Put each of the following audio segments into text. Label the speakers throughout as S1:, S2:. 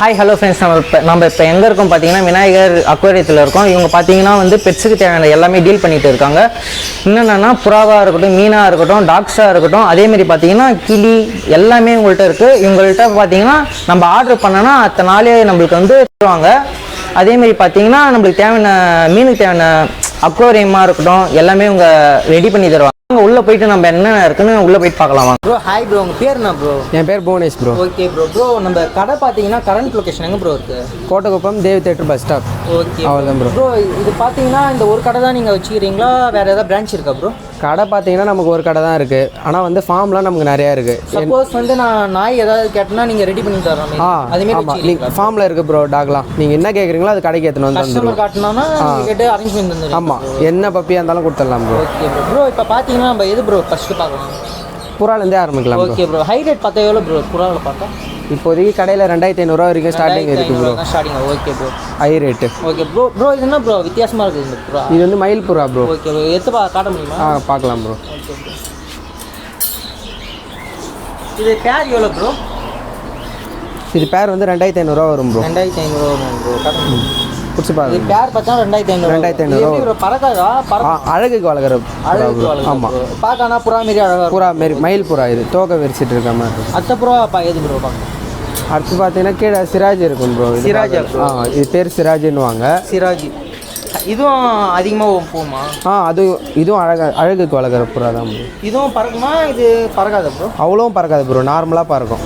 S1: Hi hello friends, நம்ம இப்போ எங்கே இருக்கோம் பார்த்தீங்கன்னா விநாயகர் அக்வாரியத்தில் இருக்கோம். இவங்க பார்த்தீங்கன்னா வந்து பெட்ஸுக்கு தேவையான எல்லாமே டீல் பண்ணிட்டு இருக்காங்க. என்னென்னா புறாவாக இருக்கட்டும், மீனாக இருக்கட்டும், டாக்ஸாக இருக்கட்டும், அதேமாரி பார்த்தீங்கன்னா கிளி எல்லாமே உங்கள்கிட்ட இருக்குது. இவங்கள்ட்ட பார்த்தீங்கன்னா நம்ம ஆர்டர் பண்ணோன்னா அத்தனை நாளே நம்மளுக்கு வந்து தருவாங்க. அதேமாரி பார்த்தீங்கன்னா நம்மளுக்கு தேவையான மீனுக்கு தேவையான அக்வாரியமாக இருக்கட்டும் எல்லாமே இவங்க ரெடி பண்ணி தருவாங்க. உள்ள போயிட்டு நம்ம என்ன இருக்குன்னு உள்ள போயிட்டு பார்க்கலாமா? ப்ரோ ஹாய் ப்ரோ, உங்க பேர் என்ன ப்ரோ?
S2: என் பேர் Bhuvanesh bro.
S1: Okay bro. Bro நம்ம கடை பார்த்தீங்கன்னா கரண்ட் லொகேஷன் எங்கே ப்ரோ இருக்கு?
S2: கோட்டக்குப்பம் தேவி தேட்டர் பஸ் ஸ்டாப்.
S1: ஓகே
S2: அவ்வளோதான் ப்ரோ.
S1: ப்ரோ இது பார்த்தீங்கன்னா இந்த ஒரு கடை தான் நீங்கள் வச்சுக்கிறீங்களா, வேறு ஏதாவது பிரான்ச் இருக்கா ப்ரோ?
S2: கடை பார்த்தீங்கன்னா நமக்கு ஒரு கடை தான் இருக்குது. ஆனால் வந்து ஃபார்ம்லாம் நமக்கு நிறையா இருக்குது.
S1: சப்போஸ் வந்து நான் நாய் ஏதாவது கேட்டேன்னா நீங்கள் ரெடி பண்ணி தரோம்.
S2: ஆமாம், நீங்கள் ஃபார்மில் இருக்குது ப்ரோ டாக்லாம். நீங்கள் என்ன கேட்குறீங்களோ அது கடைக்கு எடுத்துன்னு வந்து
S1: கஸ்டமர் காட்டினோன்னா கேட்டு அரேஞ்ச் பண்ணி தந்துடுங்க.
S2: ஆமாம், என்ன பப்பியாக இருந்தாலும் கொடுத்துடலாம் ப்ரோ.
S1: Okay bro. ப்ரோ இப்போ பார்த்தீங்கன்னா நம்ம எது ப்ரோ ஃபஸ்ட்டு பார்க்கலாம்?
S2: புறாலேருந்தே ஆரம்பிக்கலாம்.
S1: Okay bro. ஹை ரேட் பார்த்தா எவ்வளோ ப்ரோ புறாவில் பார்த்தா?
S2: இப்போதைக்கு கடையில் 2500 வரைக்கும் ஸ்டார்டிங் இருக்குது bro.
S1: Starting. Okay bro.
S2: High rate.
S1: Okay bro. Bro இது என்ன ப்ரோ வித்தியாசமாக இருக்குது இந்த புறா?
S2: இது வந்து மயில் புறா ப்ரோ.
S1: Okay bro. காட்ட முடியுமா?
S2: பார்க்கலாம் ப்ரோ.
S1: Okay bro. இது பேர் எவ்வளோ ப்ரோ?
S2: இது பேர் வந்து 2500 வரும் ப்ரோ.
S1: 2500 வரும் ப்ரோ. காட்ட முடியும்
S2: பிடிச்சி பாருங்க.
S1: இது பேர் பார்த்தா 2500 பறக்காதா?
S2: அழகுக்கு வளர்க்குற. ஆமாம்,
S1: பார்க்கனா புறா மாரி அழகாக
S2: புறா மாரி மயில் புறா. இது தோகை விரிச்சிட்டு இருக்க மாதிரி.
S1: அத்தை புறா எது ப்ரோ பார்க்க?
S2: அடுத்து பார்த்தீங்கன்னா கீழே சிராஜ் இருக்கும் ப்ரோ.
S1: சிராஜா?
S2: இது பேர் சிராஜ்னுவாங்க.
S1: சிராஜ் இதுவும் அதிகமாக போகுமா?
S2: இதுவும் அழகுக்கு வளர்க்குற புறா தான் ப்ரோ.
S1: இதுவும் பறக்குமா? இது பறக்காத ப்ரோ?
S2: அவ்வளோவும் பறக்காது ப்ரோ, நார்மலாக பறக்கும்.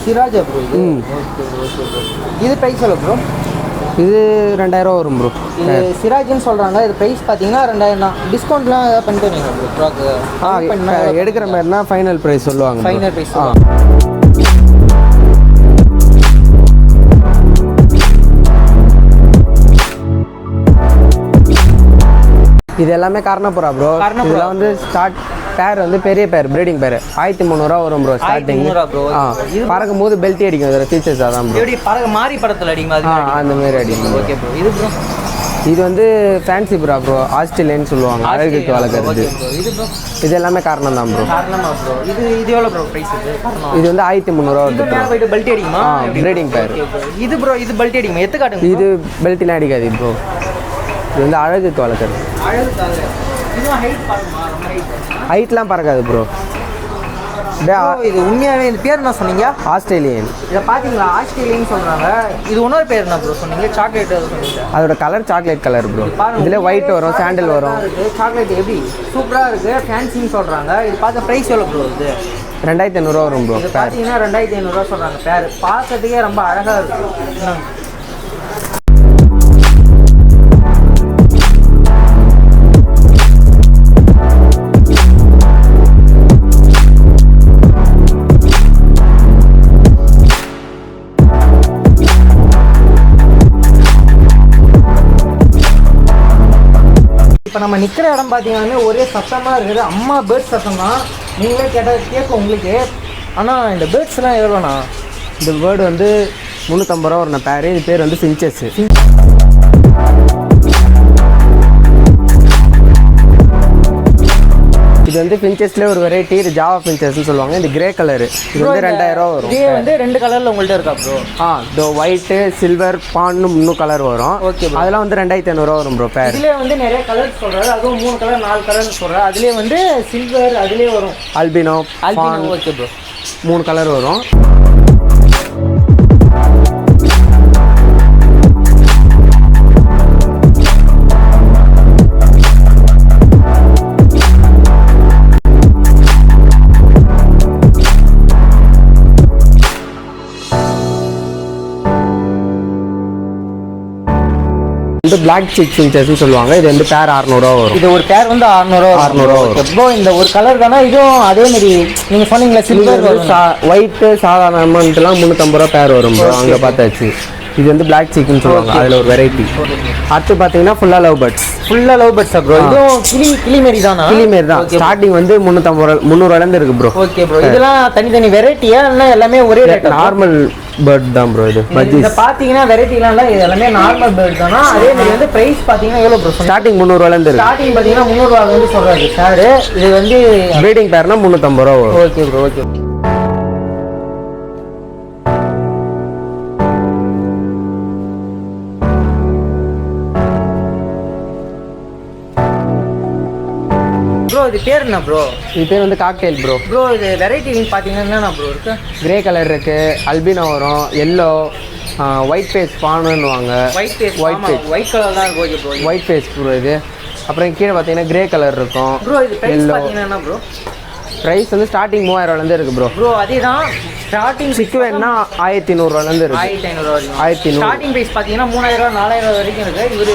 S1: சிராஜா ப்ரோ இது? Okay bro. இது ப்ரைஸ் எவ்வளோ ப்ரோ?
S2: இது 2000 வரும் ப்ரோ.
S1: இது சிராஜ்னு சொல்கிறாங்க. இது ப்ரைஸ் பார்த்தீங்கன்னா 2000 தான். டிஸ்கவுண்ட்லாம் ஏதாவது பண்ணிட்டு வரீங்க ப்ரோ ப்ராக்கு?
S2: எடுக்கிற மாதிரினா ஃபைனல் ப்ரைஸ் சொல்லுவாங்க.
S1: Final price.
S2: இது எல்லாமே காரணப்புறா ப்ரோ. இதெல்லாம் வந்து பேர் வந்து பெரிய பேர், ப்ரீடிங் பேர். 1300 வரும் ப்ரோ ஸ்டார்டிங். பறக்கும் போது பெல்ட்டி அடிக்கும். இதில் ஃபீச்சர்ஸ் அதான் ப்ரோ.
S1: எப்படி பறக்க மாறி படத்தில் அடிக்குமா?
S2: அந்த மாதிரி அடிக்கும்.
S1: Okay bro. இது ப்ரோ?
S2: இது வந்து ஃபேன்சி புறா ப்ரோ. ஆஸ்திரேலியன்னு சொல்லுவாங்க, அழகுக்கு வளர்க்குறது. இது எல்லாமே காரணம் தான் ப்ரோ.
S1: காரணமா ப்ரோ? இது எவ்வளோ ப்ரோ ப்ரைஸ்?
S2: இது வந்து 1300 வருது ப்ரோ.
S1: போயிட்டு பெல்ட்டி அடிக்குமா?
S2: ப்ரீடிங் பேர்.
S1: இது ப்ரோ இது பெல்ட்டி அடிக்குமா? எத்து காட்டுங்க.
S2: இது பெல்ட்டிலாம் அடிக்காது ப்ரோ. இது வந்து அழகுக்கு வளர்க்குறது. ஹைட்லாம் பறக்காது ப்ரோ.
S1: இது உண்மையாகவே இந்த பேர் என்ன சொன்னீங்க?
S2: ஆஸ்திரேலியன்.
S1: இதை பார்த்தீங்களா? ஆஸ்திரேலியன் சொல்கிறாங்க. இது இன்னொரு பேர் என்ன ப்ரோ சொன்னீங்க? சாக்லேட் சொன்னீங்க.
S2: அதோட கலர் சாக்லேட் கலர் ப்ரோ. இதில் ஒயிட் வரும், சாண்டில் வரும்.
S1: சாக்லேட் எப்படி சூப்பராக இருக்குது, ஃபேன்சின்னு சொல்கிறாங்க. இது பார்த்த ப்ரைஸ் எவ்வளோ ப்ரோ? இது
S2: 2500 வரும் ப்ரோ.
S1: இது பார்த்தீங்கன்னா 2500 சொல்கிறாங்க. பேர் பார்க்கறதுக்கே ரொம்ப அழகாக இருக்குது. இப்போ நம்ம நிற்கிற இடம் பார்த்தீங்கன்னா ஒரே சத்தமாக இருக்குது. அம்மா பேர்ட்ஸ் சத்தம் தான். நீங்களே கேட்கும் உங்களுக்கு. ஆனால் இந்த பேர்ட்ஸ்லாம் எவ்வளோண்ணா?
S2: இந்த பேர்டு வந்து 350 ரூபா வரும் பேர். இது பேர் வந்து ஃபின்ச்சஸ். இது வந்து ஃபின்ச்சஸ்லேயே ஒரு வெரைட்டி. இது ஜாவா ஃபின்ச்சஸ்ன்னு சொல்லுவாங்க. இது கிரே கலரு. இது வந்து 2000 வரும்.
S1: இதே வந்து 2 கலரில் உங்கள்கிட்ட இருக்கா ப்ரோ?
S2: இதோ ஒயிட்டு, சில்வர், பான்னு 3 கலர் வரும்.
S1: ஓகே,
S2: அதெல்லாம் வந்து 2500 வரும் ப்ரோ பேர்.
S1: இதுலேயே வந்து நிறைய கலர் சொல்கிறாரு. அதுவும் 3 கலர் 4 கலர்னு சொல்கிறாரு. அதுலேயே வந்து சில்வர் அதுலேயே வரும்.
S2: அல்பினோ.
S1: Okay bro.
S2: 3 கலர் வரும். வந்து பிளாக் சிக் ஃபின்ச்சஸ்னு சொல்லுவாங்க. இது வந்து பேர் 600 ரூபா வரும்.
S1: இது ஒரு பேர் வந்து 600 ரூபா வரும். ப்ரோ இந்த ஒரு கலர் தானே? இதுவும் அதே மாதிரி நீங்கள் சொன்னீங்களா சில்வர்
S2: ஒயிட்டு சாதாரண அமௌண்ட்லாம் 350 ரூபா பேர் வரும் ப்ரோ. அங்கே பார்த்தாச்சு. இது வந்து பிளாக் சிக்னு சொல்லுவாங்க. அதில் ஒரு வெரைட்டி. அடுத்து பார்த்தீங்கன்னா ஃபுல்லாக லவ் பேர்ட்ஸ்.
S1: ஃபுல்லாக லவ் பேர்ட்ஸா ப்ரோ? இதுவும் கிளி மாரி தானா?
S2: கிளி மாரி தான். ஸ்டார்டிங் வந்து 300 இருக்கு ப்ரோ.
S1: Okay bro. இதெல்லாம் தனித்தனி வெரைட்டியா இல்லை எல்லாமே ஒரே ரேட்?
S2: நார்மல் பேர்ட் தான் ப்ரோ. இது
S1: இதை பார்த்தீங்கன்னா வெரைட்டிலாம் இல்லை, இது எல்லாமே நார்மல் பேர்ட் தானா? அதே மாதிரி வந்து ப்ரைஸ் பார்த்தீங்கன்னா எவ்வளோ ப்ரோ?
S2: ஸ்டார்டிங் 300 இருக்கு.
S1: ஸ்டார்டிங் பார்த்தீங்கன்னா 300 வந்து சொல்கிறாரு சார். இது வந்து
S2: ப்ரீடிங் பேர்னா 350 ரூபா வரும்.
S1: Okay bro. ஓகே ப்ரோ இது பேர் என்ன ப்ரோ?
S2: இது பேர் வந்து காக்டெயில் ப்ரோ.
S1: ப்ரோ இது வெரைட்டி பார்த்தீங்கன்னா என்னென்ன ப்ரோ இருக்கு?
S2: கிரே கலர் இருக்குது, அல்பினோ வரும், எல்லோ, ஒயிட் ஃபேஸ் பானுன்னுவாங்க.
S1: ஒயிட் கலர் தான் இருக்கு. Okay bro.
S2: White face bro இது. அப்புறம் கீழே பார்த்தீங்கன்னா கிரே கலர் இருக்கும்.
S1: ப்ரோ இது ப்ரைஸ் பார்த்தீங்கன்னா என்ன ப்ரோ?
S2: ப்ரைஸ் வந்து ஸ்டார்டிங் 3000 இருக்குது ப்ரோ.
S1: ப்ரோ அதே தான் ஸ்டார்டிங்
S2: சிக்குவேன்னா 1500 இருக்குது.
S1: 1500 வரைக்கும்.
S2: 1500.
S1: ஸ்டார்டிங் ப்ரைஸ் பார்த்தீங்கன்னா 3000 4000 வரைக்கும் இருக்குது. இவர்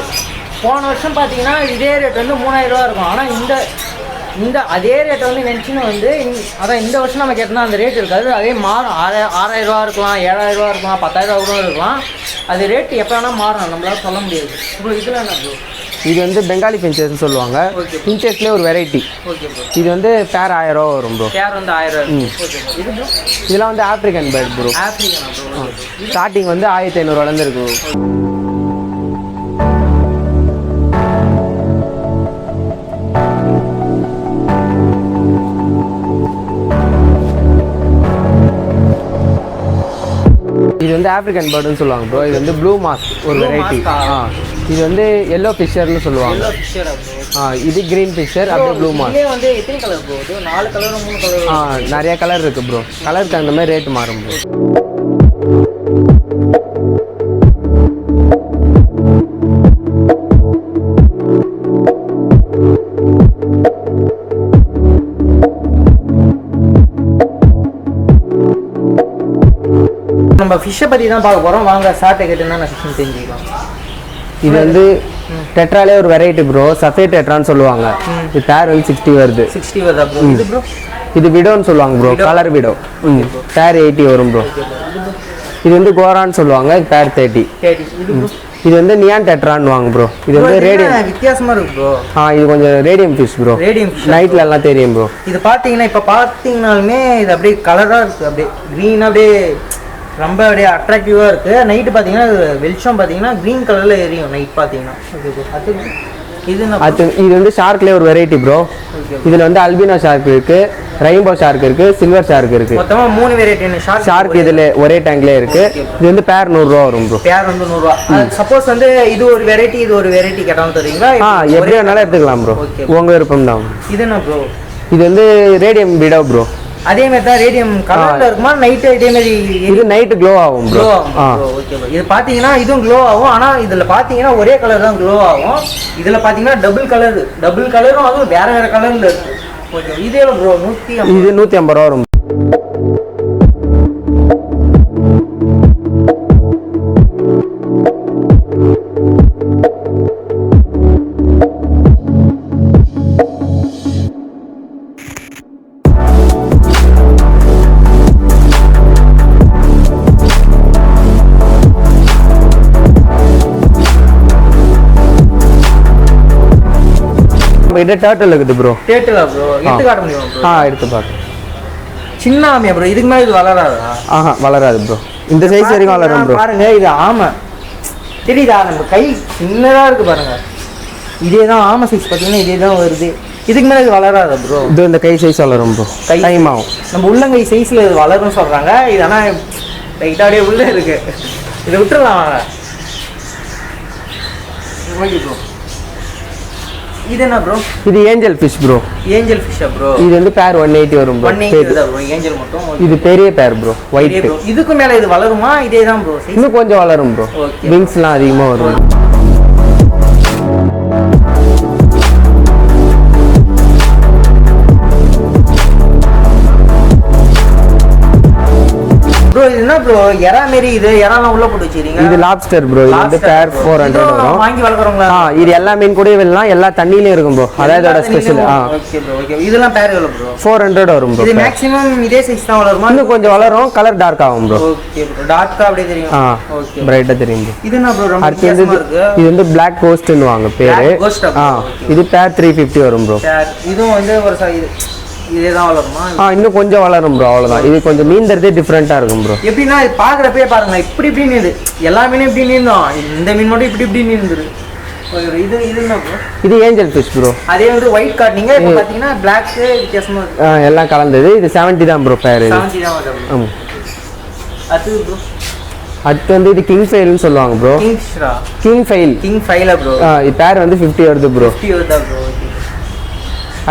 S1: போன வருஷம் பார்த்தீங்கன்னா இதே ரேட் வந்து 3000 இருக்கும். ஆனால் இந்த அதே ரேட்டை வந்து நினச்சின்னு வந்து அதான் இந்த வருஷம் நம்ம கேட்டோம்னா அந்த ரேட் இருக்காது. அதே மாறும். 6000 இருக்கலாம், 7000 இருக்கலாம், 10000 கூட இருக்கலாம். அது ரேட் எப்போ வேணால் மாறணும், நம்மளால சொல்ல முடியாது. ப்ரோ இதில் என்ன ப்ரோ?
S2: இது வந்து பெங்காலி பிஞ்சஸ்ன்னு சொல்லுவாங்க. பிஞ்சஸ்லேயே ஒரு வெரைட்டி.
S1: Okay bro.
S2: இது வந்து பேர் 1000 ரூபா வரும் ப்ரோ.
S1: பேர் வந்து 1000. Okay bro. இது ப்ரோ
S2: இதெல்லாம் வந்து ஆப்ரிக்கன் பேர்ட் ப்ரோ.
S1: ஆப்ரிக்கனா ப்ரோ?
S2: ஸ்டார்டிங் வந்து 1500 இருக்குது. இது வந்து ஆப்ரிக்கன் பேர்டுன்னு சொல்லுவாங்க ப்ரோ. இது வந்து ப்ளூ மாஸ்க் ஒரு வெரைட்டி. இது வந்து எல்லோ ஃபிஷர்னு சொல்லுவாங்க. இது கிரீன் ஃபிஷர், அப்படியே ப்ளூ மாஸ்க்.
S1: இது வந்து எத்தனை கலர் ப்ரோ? 4 colour 3 colour?
S2: நிறைய கலர் இருக்குது ப்ரோ. கலருக்கு அந்த மாதிரி ரேட் மாறும் ப்ரோ.
S1: நம்ம ஃபிஷ்ஷை பற்றி தான் பார்க்க போகிறோம். வாங்க சாட்டை கேட்டுன்னா நான் ஃபிஷ்ஷுன்னு தெரிஞ்சுக்கலாம்.
S2: இது வந்து டெட்ராலே ஒரு வெரைட்டி ப்ரோ. சஃபே டெட்ரான்னு சொல்லுவாங்க. இது பேர் வந்து 60 வருது.
S1: 60 வருதா ப்ரோ? இது ப்ரோ
S2: இது விடோன்னு சொல்லுவாங்க ப்ரோ. Colour widow. பேர் 80 வரும் ப்ரோ. இது வந்து கோரான்னு சொல்லுவாங்க. பேர் 30. இது வந்து நியான் டெட்ரான்னு வாங்க ப்ரோ. இது வந்து ரேடியம்
S1: வித்தியாசமா இருக்கு ப்ரோ.
S2: இது கொஞ்சம் ரேடியம் ஃபிஷ் ப்ரோ.
S1: ரேடியம்
S2: நைட்ல எல்லாம் தெரியும் ப்ரோ.
S1: இது பார்த்தீங்கன்னா இப்போ பார்த்தீங்கன்னாலுமே இது அப்படியே கலராக இருக்குது. அப்படியே க்ரீனாக அப்படியே ரொம்ப அப்படியே அட்ராக்டிவாக இருக்குது. நைட்டு பார்த்தீங்கன்னா வெளிச்சம் பார்த்தீங்கன்னா க்ரீன் கலரில் எரியும் நைட் பார்த்தீங்கன்னா. Okay bro. இது
S2: வந்து ஷார்க்லேயே ஒரு வெரைட்டி ப்ரோ. இதில் வந்து அல்பினோ ஷார்க் இருக்குது, ரெயின்போ ஷார்க் இருக்குது, சில்வர் ஷார்க் இருக்குது.
S1: மொத்தமாக 3 வெரைட்டி
S2: ஷார்க் இதில் ஒரே டேங்க்லேயே இருக்குது. இது வந்து பேர் 100 ரூபா வரும் ப்ரோ.
S1: பேர் வந்து 100 ரூபா. சப்போஸ் வந்து இது ஒரு வெரைட்டி இது ஒரு வெரைட்டி கேட்டாலும் தருவீங்களா?
S2: எப்படி வேணாலும் எடுத்துக்கலாம் ப்ரோ. உங்கள் விருப்பம் தான்.
S1: இது என்ன ப்ரோ?
S2: இது வந்து ரேடியம் விடோ ப்ரோ.
S1: அதே மாதிரி தான் ரேடியம் கலர்ல இருக்குமா? நைட்டு இதே மாதிரி
S2: இது நைட்டு க்ளோ ஆகும் ப்ரோ.
S1: Okay bro. இது பார்த்தீங்கன்னா இதுவும் க்ளோ ஆகும். ஆனால் இதில் பார்த்தீங்கன்னா ஒரே கலர் தான் க்ளோ ஆகும். இதில் பார்த்தீங்கன்னா டபுள் கலரும் அதுவும் வேற வேற கலரில் இருக்கு. ஓகே. இது எவ்வளோ ப்ரோ? 150.
S2: இது 150 ரூபா வரும். டர்ட்டில் இருக்குது ப்ரோ.
S1: டர்ட்டிலா ப்ரோ? எடுத்து காட்ட முடியுமா ப்ரோ?
S2: எடுத்து பார்க்க.
S1: சின்ன ஆமையா ப்ரோ? இதுக்கு மேலே இது வளராதா?
S2: வளராது ப்ரோ. இந்த சைஸ் வரைக்கும் வளரும் ப்ரோ.
S1: பாருங்க இது ஆமை தெரியுதா? நம்ம கை சின்னதாக இருக்குது பாருங்க. இதே தான் ஆமை சைஸ் பார்த்தீங்கன்னா இதே தான் வருது. இதுக்கு மேலே இது வளராதா ப்ரோ?
S2: இது இந்த கை சைஸ் வளரும் ப்ரோ. டைம் ஆகும்.
S1: நம்ம உள்ளங்கை சைஸில் இது வளரும்னு சொல்கிறாங்க. இது ஆனால் லைட்டாக உள்ளே இருக்கு. இதை விட்டுறலாம் வாங்க. Okay bro. இது என்ன ப்ரோ? இது
S2: ஏஞ்சல் ஃபிஷ் ப்ரோ.
S1: ஏஞ்சல் ஃபிஷ்ஷா ப்ரோ?
S2: இது வந்து பேர் 180 வரும் ப்ரோ.
S1: 180 தான் ப்ரோ ஏஞ்சல் மட்டும்.
S2: இது பெரிய பேர் ப்ரோ. ஒயிட்.
S1: இதுக்கு மேலே இது வளருமா? இதே தான் ப்ரோ.
S2: இன்னும் கொஞ்சம் வளரும் ப்ரோ. விங்ஸ்லாம் அதிகமாக வரும்.
S1: ப்ரோ இது என்ன ப்ரோ? எறா மாரி இது எறாலாம் உள்ள போட்டு வச்சிருக்கீங்க.
S2: இது லாப்ஸ்டர் ப்ரோ. இது வந்து பேர் 400 வரும்.
S1: வாங்கி வளக்குறவங்களா?
S2: இது எல்லா மீன் கூட எல்லாம் எல்லா தண்ணியிலயும் இருக்கும் ப்ரோ. அதாவது ஸ்பெஷல்.
S1: Okay bro. ஓகே. இதெல்லாம் பேர் எவ்வளவு ப்ரோ?
S2: 400 வரும் ப்ரோ.
S1: இது மேக்ஸिमम இதே சைஸ் தான் வளருமா?
S2: இன்னும் கொஞ்சம் வளரும். கலர் டார்க் ஆகும் ப்ரோ.
S1: Okay bro. டார்க்கா அப்படியே தெரியும்.
S2: ஓகே. பிரைட்டா தெரியும் ப்ரோ.
S1: இது என்ன ப்ரோ? ரொம்ப வித்தியாசமா இருக்கு.
S2: இது வந்து Black Ghost ன்னு வாங்க பேரு. இது பேர் 350 வரும் ப்ரோ.
S1: இதுவும் வந்து ஒரு சைஸ் இதே தான் வளருமா?
S2: இன்னும் கொஞ்சம் வளரும் ப்ரோ. அவ்வளோதான். இது கொஞ்சம் மீன்தரதே டிஃப்ரெண்ட்டாக இருக்கும் ப்ரோ.
S1: எப்படின்னா இது பார்க்குறப்பே பாருங்க இப்படி இப்படி நீது எல்லா மீனும் இப்படி நீந்தோம். இந்த மீன் மட்டும் இப்படி இப்படி நீந்துரு. இது என்ன ப்ரோ? இது
S2: ஏஞ்சல் ஃபிஷ் ப்ரோ.
S1: அதே வந்து ஒயிட் காட்டிங்க. இப்போ பார்த்தீங்கன்னா பிளாக் வித்தியாசமா இருக்கு.
S2: எல்லாம் கலந்தது. இது 70 தான் ப்ரோ பேர்.
S1: 70 தான் வரும். ஆமாம். அது ப்ரோ
S2: அடுத்து வந்து இது கிங் ஃபைல்னு சொல்லுவாங்க ப்ரோ.
S1: King ஃபைலா bro?
S2: இது பேர் வந்து 50 வருது ப்ரோ.
S1: 50 வருதா ப்ரோ?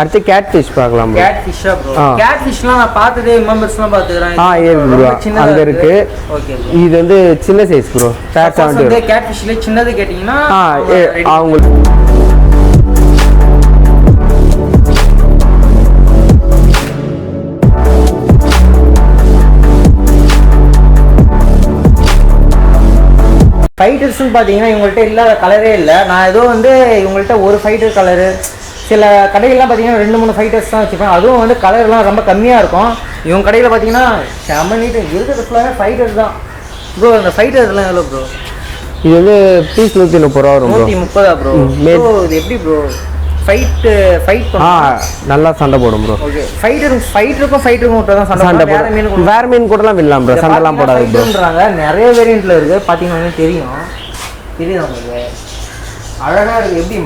S2: அடுத்து கேட் ஃபிஷ் பார்க்கலாம் ப்ரோ.
S1: கேட் ஃபிஷ்ஷா ப்ரோ? கேட் ஃபிஷ்லாம் நான் பார்த்ததே மெம்பர்ஸ்லாம் பார்த்துக்கிறேன்.
S2: இருக்கு ப்ரோ, அங்கே இருக்கு.
S1: ஓகே,
S2: இது வந்து சின்ன சைஸ் ப்ரோ. ஃபேட் 70.
S1: கேட் ஃபிஷ்ல சின்னது கேட்டிங்கன்னா
S2: அவங்களுக்கு
S1: ஃபைட்டர்ஸ்னு பார்த்தீங்கன்னா இவங்கள்ட்ட இல்லாத கலரே இல்லை. நான் ஏதோ வந்து இவங்கள்ட்ட ஒரு ஃபைட்டர் கலரு, சில கடைகள்லாம் பார்த்தீங்கன்னா 2-3 ஃபைட்டர்ஸ் தான் வச்சுப்பேன். அதுவும் வந்து கலர்லாம் ரொம்ப கம்மியாக இருக்கும். இவங்க கடையில் பார்த்தீங்கன்னா செம்ம நீட்டு இருக்கிறது ஃபுல்லாகவே ஃபைட்டர்ஸ் தான் ப்ரோ. அந்த ஃபைட்டர் இதெல்லாம் எவ்வளோ ப்ரோ?
S2: இது வந்து பீஸ் 130 ரூபா வரும் ப்ரோ.
S1: 130 ப்ரோ? இது எப்படி ப்ரோ ஃபைட்
S2: நல்லா சண்டை போடும் ப்ரோ.
S1: ஓகே, ஃபைட்டருக்கும் மட்டும் தான் சண்டை போடும்.
S2: வேற மீன் கூடலாம் விடலாம் ப்ரோ, சண்டைலாம் போடாது
S1: ப்ரோன்றாங்க. நிறைய வேரியண்ட்ல இருக்கு பார்த்தீங்கன்னா தெரியும் உங்களுக்கு. அழகா இருக்கு. எப்படி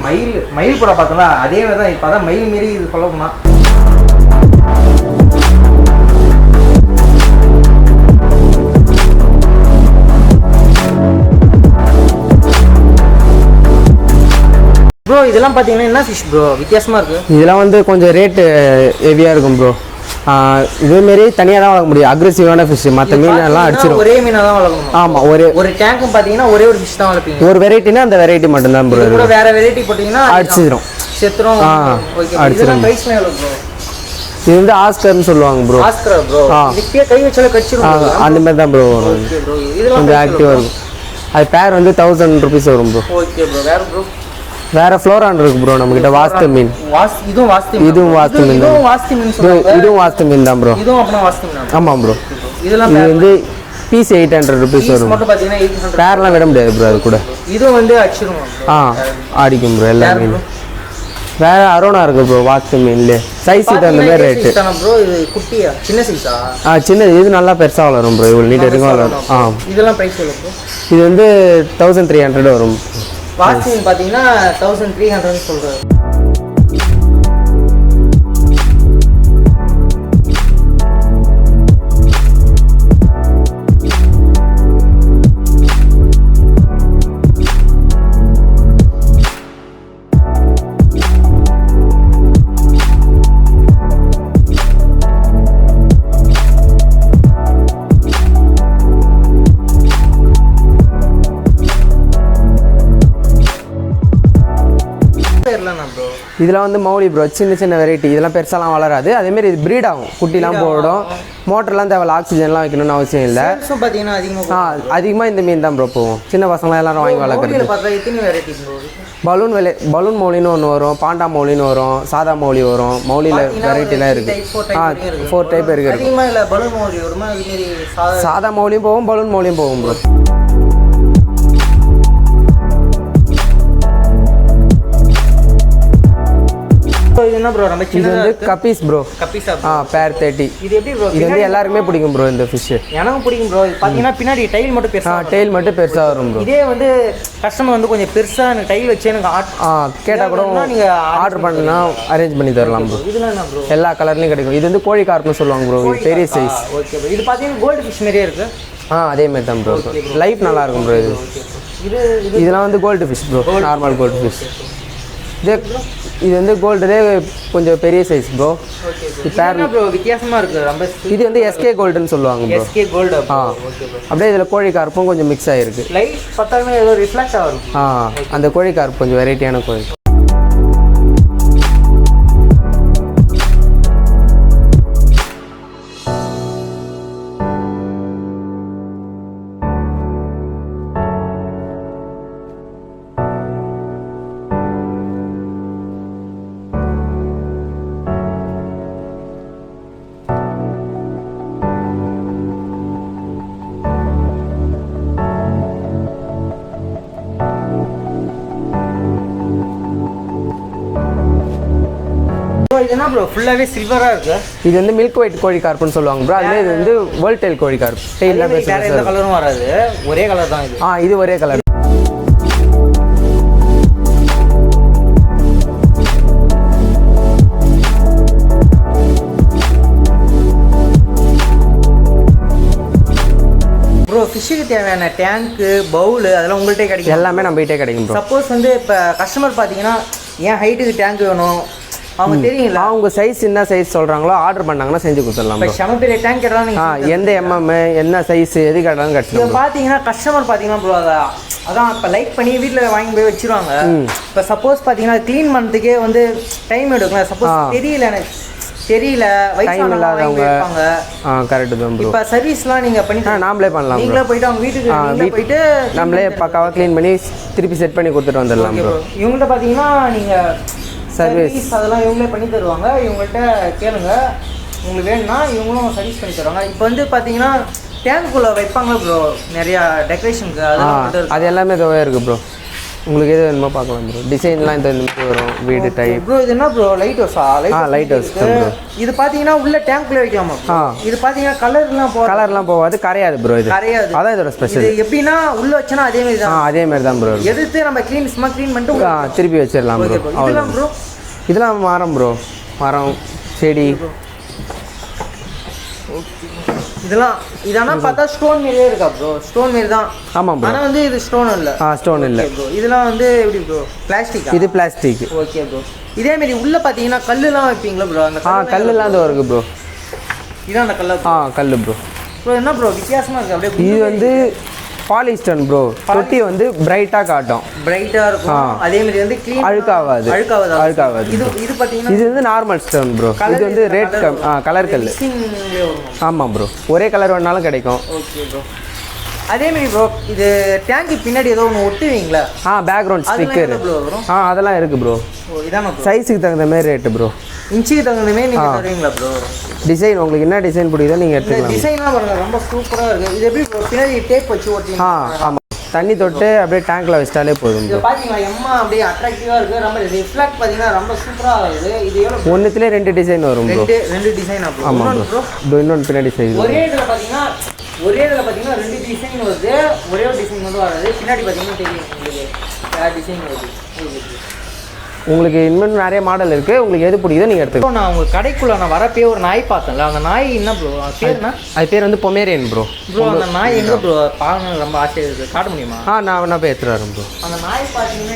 S1: மயில் கூட பார்த்தோம்னா அதே மாதிரி தான். இப்போ தான் மயில் மாரி இது சொல்ல போனா. ப்ரோ இதெல்லாம் பார்த்தீங்கன்னா என்ன ஃபிஷ் ப்ரோ? வித்தியாசமாக இருக்குது.
S2: இதெல்லாம் வந்து கொஞ்சம் ரேட்டு ஹெவியாக இருக்கும் ப்ரோ. இதேமாரி தனியாக தான் வளர்க்க முடியும். அக்ரெசிவான ஃபிஷ் மற்ற மீனெல்லாம் அடிச்சிடும்.
S1: ஒரே மீனாக தான் வளர்க்கணும்.
S2: ஆமாம், ஒரு
S1: டேங்க்கும் பார்த்தீங்கன்னா ஒரே ஒரு ஃபிஷ் தான் வளர்ப்பீங்க.
S2: ஒரு வெரைட்டினா அந்த வெரைட்டி மட்டும்தான் ப்ரோ.
S1: கூட வேற வெரைட்டி போட்டிங்கன்னா
S2: அடிச்சிடும்,
S1: செத்துரும். அடிச்சிடும். ப்ரைஸ்லாம் எவ்வளோ ப்ரோ?
S2: இது வந்து ஆஸ்கர்னு சொல்லுவாங்க ப்ரோ.
S1: Oscar bro? இதுக்கே கை வச்சாலே கடிச்சிடும்.
S2: அந்த மாதிரி தான் ப்ரோ வரும். கொஞ்சம் ஆக்டிவாக இருக்கும். அது பேர் வந்து 1000 ருபீஸ் வரும் ப்ரோ.
S1: Okay bro. வேறு ப்ரோ?
S2: வேற ஃப்ளோரான் இருக்கு ப்ரோ நம்மகிட்ட. வாஸ்து மீன்.
S1: இதுவும் வாஸ்து மீன்.
S2: இதுவும் வாஸ்து மீன். இதுவும் வாஸ்து மீன் தான் ப்ரோ.
S1: இதுவும் அப்பனா வாஸ்து மீன்.
S2: ஆமாம் ப்ரோ.
S1: இதெல்லாம்
S2: இது வந்து பீஸ் 800 ருபீஸ் வரும்.
S1: மட்டும் பார்த்தீங்கன்னா 800.
S2: பேர்லாம் விட முடியாது ப்ரோ அது கூட.
S1: இதுவும் வந்து அடிச்சிரும்.
S2: ஆடிக்கும் ப்ரோ எல்லா மீனும். வேற அரோனா இருக்கு ப்ரோ வாஸ்து மீன்ல. சைஸ் இது அந்த மாதிரி ரேட்டு
S1: ப்ரோ. இது குட்டியா சின்ன சைஸா?
S2: சின்னது. இது நல்லா பெருசா வளரும் ப்ரோ. இவ்வளவு நீட் வரைக்கும் வளரும்.
S1: இதெல்லாம் பிரைஸ் எவ்வளவு ப்ரோ?
S2: இது வந்து 1300 வரும்.
S1: வாஸ்து மீன் பார்த்தீங்கன்னா 1300 சொல்றாரு.
S2: இதெல்லாம் வந்து மௌலி ப்ரோ. சின்ன சின்ன வெரைட்டி. இதெல்லாம் பெருசாலாம் வளராது. அதேமாரி இது ப்ரீட் ஆகும். குட்டிலாம் போடும். மோட்டர்லாம் தேவையில்ல, ஆக்சிஜன்லாம் வைக்கணும்னு அவசியம் இல்லை. அதிகமாக இந்த மீன் தான் ப்ரோ போகும். சின்ன பசங்களாம் எல்லாரும் வாங்கி வளர்க்குறது. பலூன் மௌலின்னு ஒன்று வரும், பாண்டா மௌலின்னு வரும், சாதா மௌலி வரும். மௌலியில் வெரைட்டிலாம் இருக்குது. 4 டைப் இருக்குது. சாதா மௌலியும் போகும், பலூன் மௌலியும் போகும் ப்ரோ.
S1: இது என்ன ப்ரோ? நம்ம
S2: இது வந்து கப்பீஸ் ப்ரோ.
S1: கப்பீஸா?
S2: பேர் 30.
S1: இது எப்படி ப்ரோ?
S2: இது வந்து எல்லாருக்குமே பிடிக்கும் ப்ரோ இந்த ஃபிஷ்.
S1: எனக்கும் பிடிக்கும் ப்ரோ. பார்த்தீங்கன்னா பின்னாடி டைல் மட்டும் பெருசா.
S2: டைல் மட்டும் பெருசா வரும் ப்ரோ.
S1: இதே வந்து கஸ்டமர் வந்து கொஞ்சம் பெருசா எனக்கு டைல் வச்சு எனக்கு
S2: கேட்டால் கூட நீங்க ஆர்டர் பண்ணா அரேஞ்ச் பண்ணி தரலாம் ப்ரோ.
S1: இதெல்லாம் என்ன ப்ரோ?
S2: எல்லா கலர்லையும் கிடைக்கும். இது வந்து கோழி கார்ப்னு சொல்லுவாங்க ப்ரோ. இது பெரிய சைஸ்.
S1: Okay bro. இது பார்த்தீங்கன்னா கோல்டு ஃபிஷ் மாதிரியே இருக்கு.
S2: அதே மாதிரி தான் ப்ரோ. லைஃப் நல்லா இருக்கும் ப்ரோ. இதெல்லாம் வந்து gold fish bro. Normal gold fish. இது வந்து கோல்டுலே கொஞ்சம் பெரிய சைஸ் ப்ரோ.
S1: ப்ரோ வித்தியாசமாக இருக்குது ரொம்ப.
S2: இது வந்து எஸ்கே கோல்டுன்னு சொல்லுவாங்க ப்ரோ.
S1: SK gold.
S2: அப்படியே இதில் கோழி கார்ப்பும் கொஞ்சம் மிக்ஸ் ஆகிருக்கு.
S1: லைட் பார்த்தாலுமே ஏதோ ரிஃப்ளெக்ட் ஆகும்.
S2: அந்த கோழி கார்ப்பு கொஞ்சம் வெரைட்டியான கோழி.
S1: இது என்ன ப்ரோ? ஃபுல்லாவே சில்வரா இருக்கு.
S2: இது வந்து மில்க் ஒயிட் கோழி கார்ப்புன்னு சொல்லுவாங்க ப்ரோ. அதுல இது வந்து வேர்ல்ட் டெயில் கோழி கார்ப். டெயில்லாம்
S1: வேற எந்த கலரும் வராது. ஒரே கலர் தான் இது.
S2: இது ஒரே கலர்.
S1: ப்ரோ ஃபிஷ்ஷுக்கு தேவையான டேங்க்கு, பவுல் அதெல்லாம் உங்கள்கிட்ட கிடைக்கும்?
S2: எல்லாமே நம்மகிட்டே கிடைக்கும் ப்ரோ.
S1: சப்போஸ் வந்து இப்போ கஸ்டமர் பார்த்தீங்கன்னா என் ஹைட்டுக்கு டேங்க் வேணும், அவங்க தெரியுங்களா
S2: அவங்க சைஸ் என்ன சைஸ் சொல்கிறாங்களோ ஆர்டர் பண்ணாங்கன்னா செஞ்சு கொடுத்துடலாம் ப்ரோ.
S1: செம பெரிய டேங்க் கேட்டாலும்
S2: எந்த எம்எம் என்ன சைஸ் எது கேட்டாலும்
S1: இப்போ பார்த்தீங்கன்னா கஸ்டமர் பார்த்தீங்கன்னா ப்ரோ அதான் இப்போ லைக் பண்ணி வீட்டில் வாங்கி போய் வச்சிருவாங்க. இப்போ சப்போஸ் பார்த்தீங்கன்னா க்ளீன் பண்ணுறதுக்கே வந்து டைம் எடுக்கலாம். சப்போஸ் தெரியல
S2: டைம் இல்லாதவங்க கரெக்டு தான் ப்ரோ.
S1: இப்போ சர்வீஸ்லாம் நீங்கள் பண்ணி
S2: நாமளே பண்ணலாம்.
S1: நீங்களே போயிட்டு அவங்க வீட்டுக்கு போயிட்டு
S2: நம்மளே பக்காவாக க்ளீன் பண்ணி திருப்பி செட் பண்ணி கொடுத்துட்டு வந்துடலாம் ப்ரோ.
S1: இவங்கள்ட்ட பார்த்தீங்கன்னா நீங்கள் சர்வீஸ் அதெல்லாம் இவங்களே பண்ணி தருவாங்க. இவங்கள்ட்ட கேளுங்க, உங்களுக்கு வேணும்னா இவங்களும் சர்வீஸ் பண்ணி தருவாங்க. இப்போ வந்து பார்த்தீங்கன்னா டேங்குக்குள்ளே வைப்பாங்களா ப்ரோ நிறையா டெக்கரேஷனுக்கு
S2: அது எல்லாமே இதுவாக இருக்குது ப்ரோ. உங்களுக்கு எது வேணுமோ பார்க்கலாம் ப்ரோ. டிசைன்லாம் இந்த மாதிரி வரும் வீடு டைப்.
S1: ப்ரோ இது என்ன ப்ரோ லைட் ஹவுஸா?
S2: Light house bro.
S1: இது பார்த்தீங்கன்னா உள்ள டேங்க்குள்ளே வைக்கலாமா? இது பார்த்தீங்கன்னா கலர்லாம்
S2: போகாது, கரையாது ப்ரோ. இது
S1: கரையாது,
S2: அதான் இதோட ஸ்பெஷல்.
S1: இது எப்படின்னா உள்ள வச்சனா அதே மாதிரி தான்.
S2: அதே மாதிரி தான் ப்ரோ.
S1: எடுத்து நம்ம க்ளீன் பண்ணிட்டு
S2: திருப்பி வச்சிடலாம் ப்ரோ.
S1: இதெல்லாம் ப்ரோ
S2: இதெல்லாம் மரம் ப்ரோ, மரம் செடி.
S1: இதெல்லாம் பார்த்தா ஸ்டோன் மாதிரியே இருக்கா ப்ரோ? ஸ்டோன் மாதிரி தான்.
S2: ஆமாம் ப்ரோ.
S1: ஆனால் வந்து இது ஸ்டோன் இல்லை.
S2: ஸ்டோன் இல்லை
S1: ப்ரோ. இதெல்லாம் வந்து எப்படி ப்ரோ பிளாஸ்டிக்?
S2: இது பிளாஸ்டிக்.
S1: Okay bro. இதே மாதிரி உள்ள பார்த்தீங்கன்னா கல்லுலாம் வைப்பீங்களா ப்ரோ? அந்த
S2: கல்லுலாம் தான் இருக்குது ப்ரோ.
S1: இதான் அந்த கல்லு.
S2: கல் ப்ரோ.
S1: ப்ரோ என்ன ப்ரோ வித்தியாசமாக இருக்குது அப்படியே?
S2: இது வந்து பாலிஸ்டன் ப்ரோ. தொட்டி வந்து பிரைட்டாக காட்டும்,
S1: பிரைட்டாக இருக்கும். அதே மாதிரி வந்து க்ளீன்
S2: அழுக்காகாது.
S1: இது பார்த்தீங்கன்னா
S2: இது வந்து நார்மல் ஸ்டோன் ப்ரோ. இது வந்து ரேட் கலர் கல். ஆமாம் ப்ரோ, ஒரே கலர் வேணாலும் கிடைக்கும்.
S1: Okay bro. அதே மாதிரி ப்ரோ இது டேங்க்கு பின்னாடி ஏதோ ஒன்று ஒட்டுவீங்களா?
S2: Background sticker. அதெல்லாம் இருக்குது ப்ரோ.
S1: இதான
S2: சைஸுக்கு தகுந்த மாதிரி ரேட்டு ப்ரோ.
S1: இன்ச்சுக்கு தகுந்த மாதிரி நீங்கள் தருவீங்களா ப்ரோ?
S2: டிசைன் உங்களுக்கு என்ன டிசைன் பிடிக்குதோ நீங்கள் எடுத்துக்கலாம்.
S1: டிசைன்லாம் பாருங்க ரொம்ப சூப்பராக இருக்குது. இது எப்படி ப்ரோ பின்னாடி டேப் வச்சு ஓட்டிங்க?
S2: ஆமாம், தண்ணி தொட்டு அப்படியே டேங்க்கில் வச்சிட்டாலே போதும்.
S1: இது பார்த்தீங்களா எம்மா அப்படியே அட்ராக்டிவாக இருக்குது. ரொம்ப ரிஃப்ளெக்ட் பார்த்தீங்கன்னா ரொம்ப சூப்பராக இருக்குது. இது எவ்வளோ?
S2: ஒன்றுத்துலேயே 2 டிசைன் வரும் ப்ரோ.
S1: 2 டிசைன்.
S2: ஆமாம் ப்ரோ. இன்னொன்று பின்னாடி சைஸ்.
S1: ஒரே இதில் பார்த்தீங்கன்னா 2 டிசைன் வருது. ஒரே ஒரு டிசைன் மட்டும் வராது. பின்னாடி பார்த்தீங்கன்னா தெரியும் உங்களுக்கு டிசைன் வருது.
S2: உங்களுக்கு இன்னும் நிறைய மாடல் இருக்குது. உங்களுக்கு எது பிடிக்குதோ நீங்கள் எடுத்துக்கலாம்.
S1: நான் உங்கள் கடைக்குள்ளே நான் வரப்பே ஒரு நாய் பார்த்தேன்ல, அந்த நாய் என்ன ப்ரோ பேருனா?
S2: அது பேர் வந்து பொமேரியன் ப்ரோ.
S1: அந்த நாய் எங்கே ப்ரோ பார்க்கணும் ரொம்ப ஆசையாக இருக்குது, காட்ட முடியுமா?
S2: நான் போய் எடுத்துகிட்டு வரேன் ப்ரோ.
S1: அந்த நாய் பார்த்தீங்கன்னா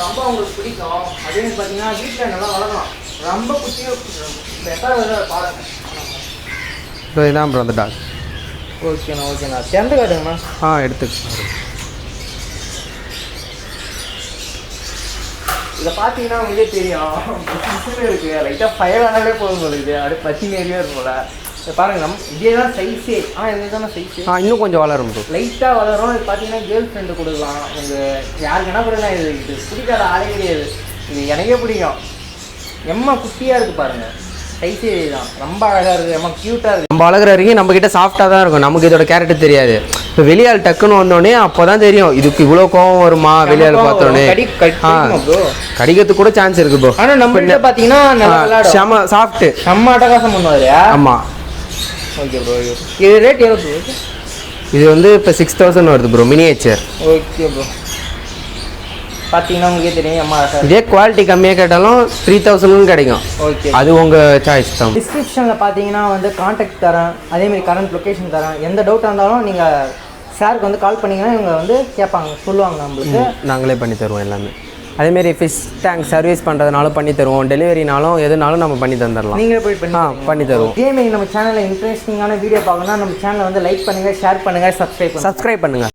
S1: ரொம்ப உங்களுக்கு பிடிக்கும். அதே மாதிரி பார்த்தீங்கன்னா வீட்டில் நல்லா வளரலாம். ரொம்ப குட்டியாக பெட்டராக பாருங்க.
S2: இதுதான் ப்ரோ அந்த டாக்.
S1: ஓகேண்ணா திறந்து காட்டுங்கண்ணா.
S2: எடுத்துக்கலாம்.
S1: இதை பார்த்தீங்கன்னா உங்களுக்கே தெரியும் இருக்குது. லைட்டாக ஃபயர் ஆனாலே போதும் உங்களுக்கு. அப்படியே பச்சி நேரியே இருக்கும்ல. இதை பாருங்கள் இதே தான் சைஸே. இதே தானே சைஸு.
S2: இன்னும் கொஞ்சம் வளரும் ப்ரோ.
S1: லைட்டாக வளரும். இது பார்த்தீங்கன்னா கேர்ள் ஃப்ரெண்டு கொடுக்கலாம். உங்கள் யாருக்குன்னா கொடுக்கலாம். இது பிடிக்காத ஆளே கிடையாது. இது எனக்கே பிடிக்கும். எம்மா குட்டியாக இருக்குது பாருங்கள். சைஸே தான் ரொம்ப அழகாக இருக்குது. ரொம்ப க்யூட்டாக இருக்குது.
S2: நம்ம வளர்க்குற வரைக்கும் நம்மக்கிட்ட சாஃப்டாக தான் இருக்கும். நமக்கு இதோட கேரக்டர் தெரியாது. இப்போ வெளியால் டக்குன்னு வந்தோடனே அப்போ தான் தெரியும் இதுக்கு இவ்வளோ கோவம் வருமா. வெளியால் பார்த்தோன்னே கடிக்கிறதுக்கு கூட சான்ஸ் இருக்குது ப்ரோ.
S1: ஆனால் நம்ம பார்த்தீங்கன்னா
S2: செம்ம சாஃப்ட்டு,
S1: செம்ம அட்டகாசம் பண்ணுவார்.
S2: ஆமாம்.
S1: Okay bro. இது ரேட் எவ்வளோ ப்ரோ?
S2: இது வந்து இப்போ 6000 வருது ப்ரோ, மினியேச்சர்.
S1: Okay bro. பார்த்தீங்கன்னா உங்களுக்கே தெரியும் அம்மா.
S2: இதே குவாலிட்டி கம்மியாக கேட்டாலும் 3000 கிடைக்கும்.
S1: ஓகே,
S2: அது உங்கள் சாய்ஸ் தான்.
S1: டிஸ்கிரிப்ஷனில் பார்த்தீங்கன்னா வந்து கான்டாக்ட் தரேன். அதேமாதிரி கரண்ட் லொக்கேஷன் தரேன். எந்த டவுட்டாக இருந்தாலும் நீங்கள் சாருக்கு வந்து கால் பண்ணிங்கன்னா இவங்க வந்து கேட்பாங்க, சொல்லுவாங்க நம்மளுக்கு.
S2: நாங்களே பண்ணி தருவோம் எல்லாமே. அதேமாரி ஃபிஷ் டேங்க் சர்வீஸ் பண்ணுறதுனாலும் பண்ணி தருவோம். டெலிவரினாலும் எதுனாலும் நம்ம பண்ணி தந்துடலாம்.
S1: நீங்களே போய்
S2: பண்ணி தருவோம்.
S1: இதேமாரி நம்ம சேனலில் இன்ட்ரெஸ்டிங்கான வீடியோ பார்க்கணும்னா நம்ம சேனலை வந்து லைக் பண்ணுங்கள், ஷேர் பண்ணுங்கள், சப்ஸ்கிரைப் பண்ணுங்கள்.